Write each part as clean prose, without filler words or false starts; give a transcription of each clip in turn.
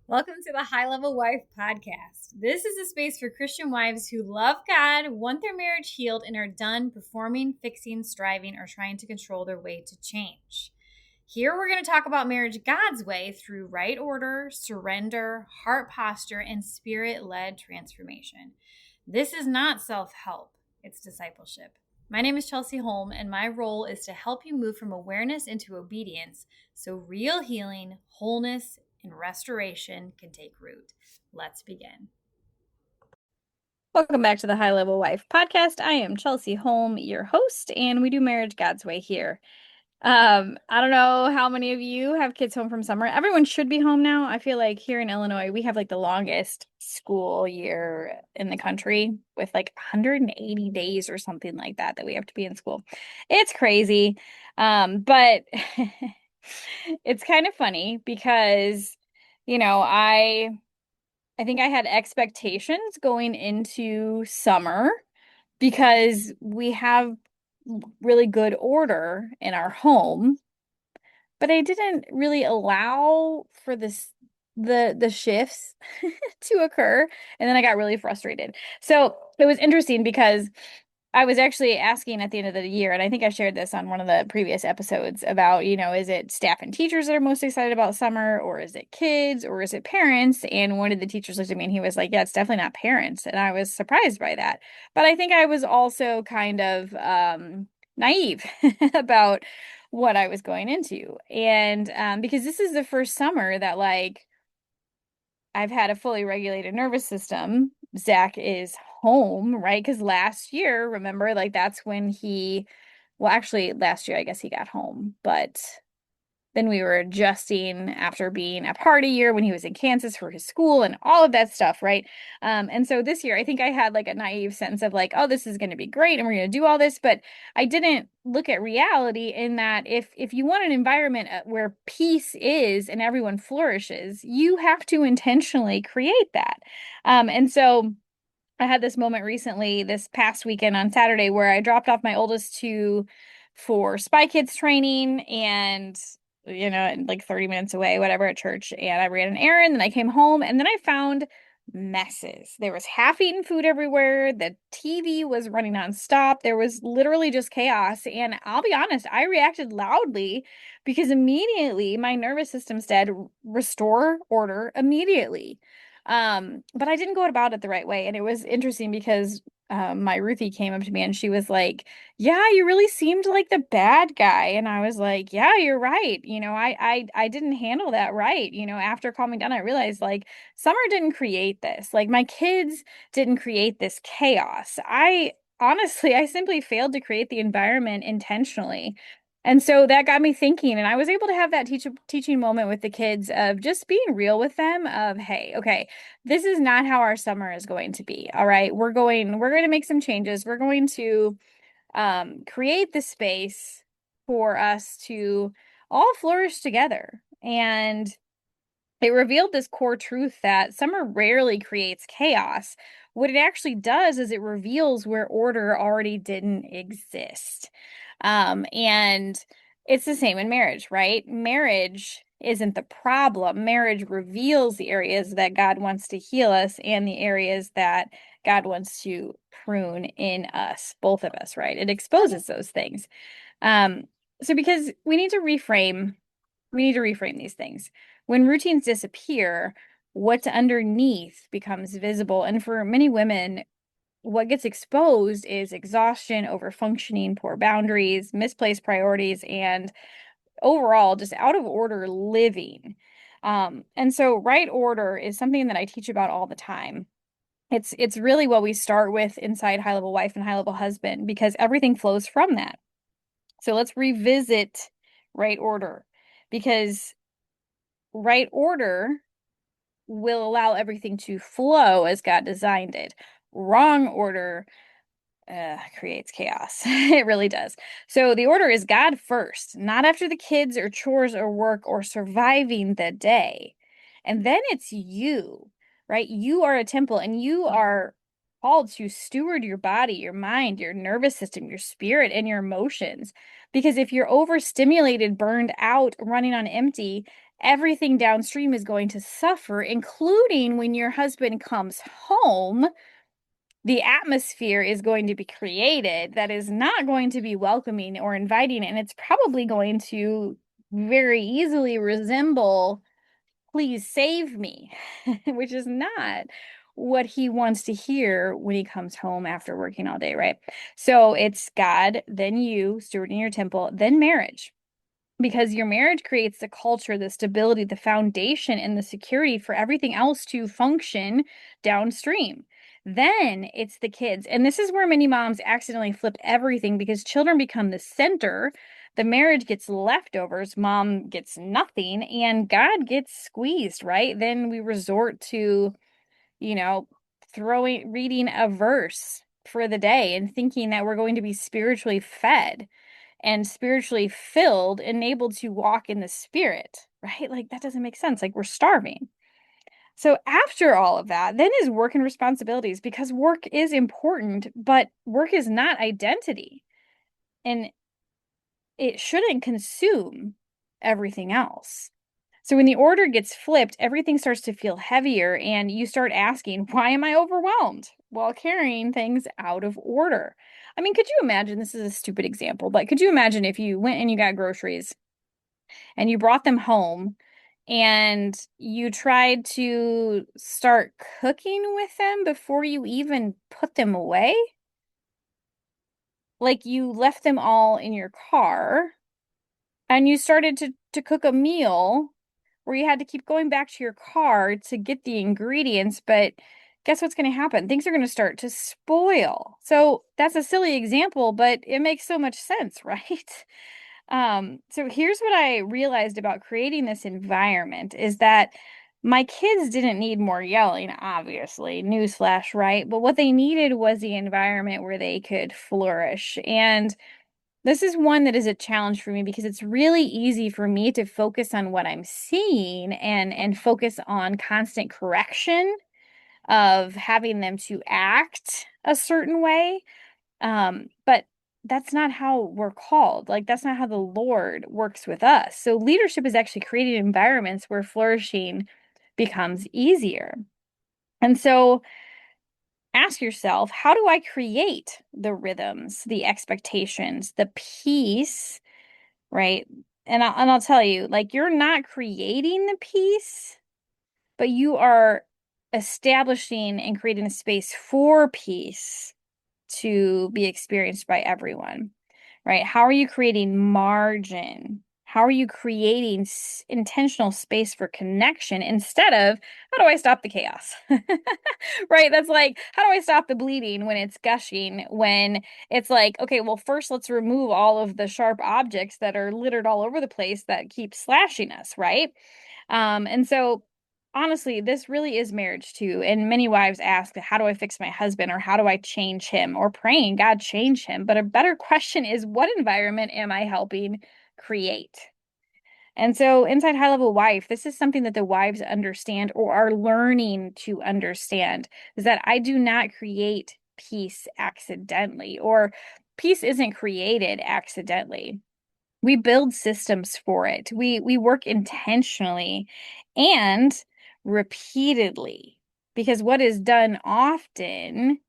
Welcome to the High Level Wife Podcast. This is a space for Christian wives who love God, want their marriage healed, and are done performing, fixing, striving, or trying to control their way to change. Here we're going to talk about marriage God's way through right order, surrender, heart posture, and spirit-led transformation. This is not self-help, it's discipleship. My name is Chelsey Holm, and my role is to help you move from awareness into obedience so real healing, wholeness, and restoration can take root. Let's begin. Welcome back to the High Level Wife Podcast. I am Chelsey Holm, your host, and we do marriage God's way here. I don't know how many of you have kids home from summer. Everyone should be home now. I feel like here in Illinois, we have like the longest school year in the country with like 180 days or something like that we have to be in school. It's crazy. But it's kind of funny because, I think I had expectations going into summer because we have really good order in our home, but I didn't really allow for the shifts to occur, and then I got really frustrated. So it was interesting because I was actually asking at the end of the year, and I think I shared this on one of the previous episodes about, is it staff and teachers that are most excited about summer, or is it kids, or is it parents? And one of the teachers looked at me and he was like, yeah, it's definitely not parents. And I was surprised by that. But I think I was also kind of naive about what I was going into. And because this is the first summer that I've had a fully regulated nervous system. Zach is home, right? Because last year, remember, that's when well, actually, last year, I guess he got home, but then we were adjusting after being a party year when he was in Kansas for his school and all of that stuff, right? And so this year, I think I had a naive sense of oh, this is going to be great and we're going to do all this, but I didn't look at reality in that if you want an environment where peace is and everyone flourishes, you have to intentionally create that. And so I had this moment recently, this past weekend on Saturday, where I dropped off my oldest for Spy Kids training and, 30 minutes away, whatever, at church. And I ran an errand and I came home and then I found messes. There was half-eaten food everywhere. The TV was running nonstop. There was literally just chaos. And I'll be honest, I reacted loudly because immediately my nervous system said, restore order immediately. But I didn't go about it the right way. And it was interesting because my Ruthie came up to me and she was like, yeah, you really seemed like the bad guy. And I was like, yeah, you're right. I didn't handle that right. After calming down, I realized Summer didn't create this. My kids didn't create this chaos. I simply failed to create the environment intentionally. And so that got me thinking, and I was able to have that teaching moment with the kids of just being real with them of, hey, okay, this is not how our summer is going to be. All right, we're going to make some changes. We're going to create the space for us to all flourish together. And it revealed this core truth that summer rarely creates chaos. What it actually does is it reveals where order already didn't exist. And it's the same in marriage, right? Marriage isn't the problem. Marriage reveals the areas that God wants to heal us and the areas that God wants to prune in us, both of us, right? It exposes those things. Um, so because we need to reframe these things. When routines disappear, what's underneath becomes visible. And for many women, what gets exposed is exhaustion, overfunctioning, poor boundaries, misplaced priorities, and overall just out of order living. And so right order is something that I teach about all the time. It's really what we start with inside High Level Wife and High Level Husband because everything flows from that. So let's revisit right order because right order will allow everything to flow as God designed it. Wrong order creates chaos. It really does. So the order is God first, not after the kids or chores or work or surviving the day. And then it's you, right? You are a temple and you are called to steward your body, your mind, your nervous system, your spirit, and your emotions. Because if you're overstimulated, burned out, running on empty, everything downstream is going to suffer, including when your husband comes home. The atmosphere is going to be created that is not going to be welcoming or inviting, and it's probably going to very easily resemble "please save me," which is not what he wants to hear when he comes home after working all day, right? So it's God, then you, stewarding your temple, then marriage. Because your marriage creates the culture, the stability, the foundation, and the security for everything else to function downstream. Then it's the kids. And this is where many moms accidentally flip everything because children become the center. The marriage gets leftovers, mom gets nothing, and God gets squeezed, right? Then we resort to, you know, reading a verse for the day and thinking that we're going to be spiritually fed and spiritually filled and able to walk in the spirit, right? Like that doesn't make sense. Like we're starving. So after all of that, then is work and responsibilities because work is important, but work is not identity. And it shouldn't consume everything else. So when the order gets flipped, everything starts to feel heavier and you start asking, why am I overwhelmed while carrying things out of order? I mean, could you imagine, this is a stupid example, but could you imagine if you went and you got groceries and you brought them home and you tried to start cooking with them before you even put them away? Like you left them all in your car and you started to cook a meal where you had to keep going back to your car to get the ingredients, but guess what's going to happen? Things are going to start to spoil. So that's a silly example, but it makes so much sense, right? So here's what I realized about creating this environment is that my kids didn't need more yelling, obviously, newsflash, right? But what they needed was the environment where they could flourish. And this is one that is a challenge for me because it's really easy for me to focus on what I'm seeing and focus on constant correction of having them to act a certain way. But that's not how we're called. Like that's not how the Lord works with us. So leadership is actually creating environments where flourishing becomes easier. And so ask yourself, how do I create the rhythms, the expectations, the peace, right? And I'll tell you, like you're not creating the peace, but you are establishing and creating a space for peace to be experienced by everyone, right? How are you creating margin? How are you creating intentional space for connection instead of how do I stop the chaos? Right? That's like, how do I stop the bleeding when it's gushing? When it's like, okay, well, first let's remove all of the sharp objects that are littered all over the place that keep slashing us, right? And so honestly, this really is marriage too. And many wives ask, how do I fix my husband or how do I change him or praying, God, change him? But a better question is, what environment am I helping create? And so inside High Level Wife, this is something that the wives understand or are learning to understand is that I do not create peace accidentally, or peace isn't created accidentally. We build systems for it. We work intentionally and repeatedly because what is done often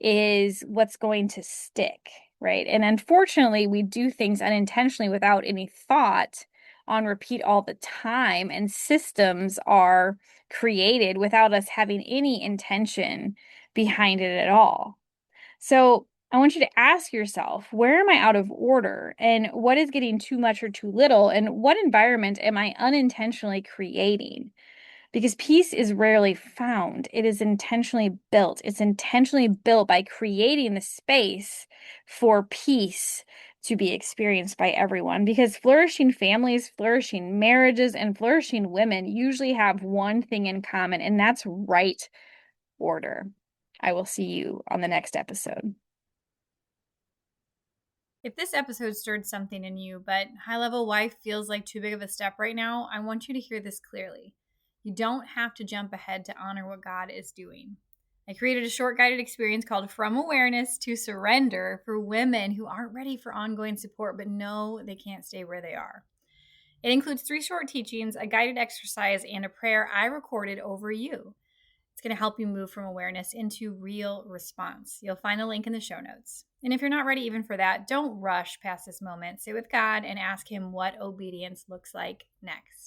is what's going to stick, right? And unfortunately, we do things unintentionally without any thought on repeat all the time, and systems are created without us having any intention behind it at all. So I want you to ask yourself, where am I out of order? And what is getting too much or too little? And what environment am I unintentionally creating? Because peace is rarely found. It is intentionally built. It's intentionally built by creating the space for peace to be experienced by everyone. Because flourishing families, flourishing marriages, and flourishing women usually have one thing in common, and that's right order. I will see you on the next episode. If this episode stirred something in you, but High Level Wife feels like too big of a step right now, I want you to hear this clearly. You don't have to jump ahead to honor what God is doing. I created a short guided experience called From Awareness to Surrender for women who aren't ready for ongoing support but know they can't stay where they are. It includes 3 short teachings, a guided exercise, and a prayer I recorded over you. It's going to help you move from awareness into real response. You'll find a link in the show notes. And if you're not ready even for that, don't rush past this moment. Sit with God and ask Him what obedience looks like next.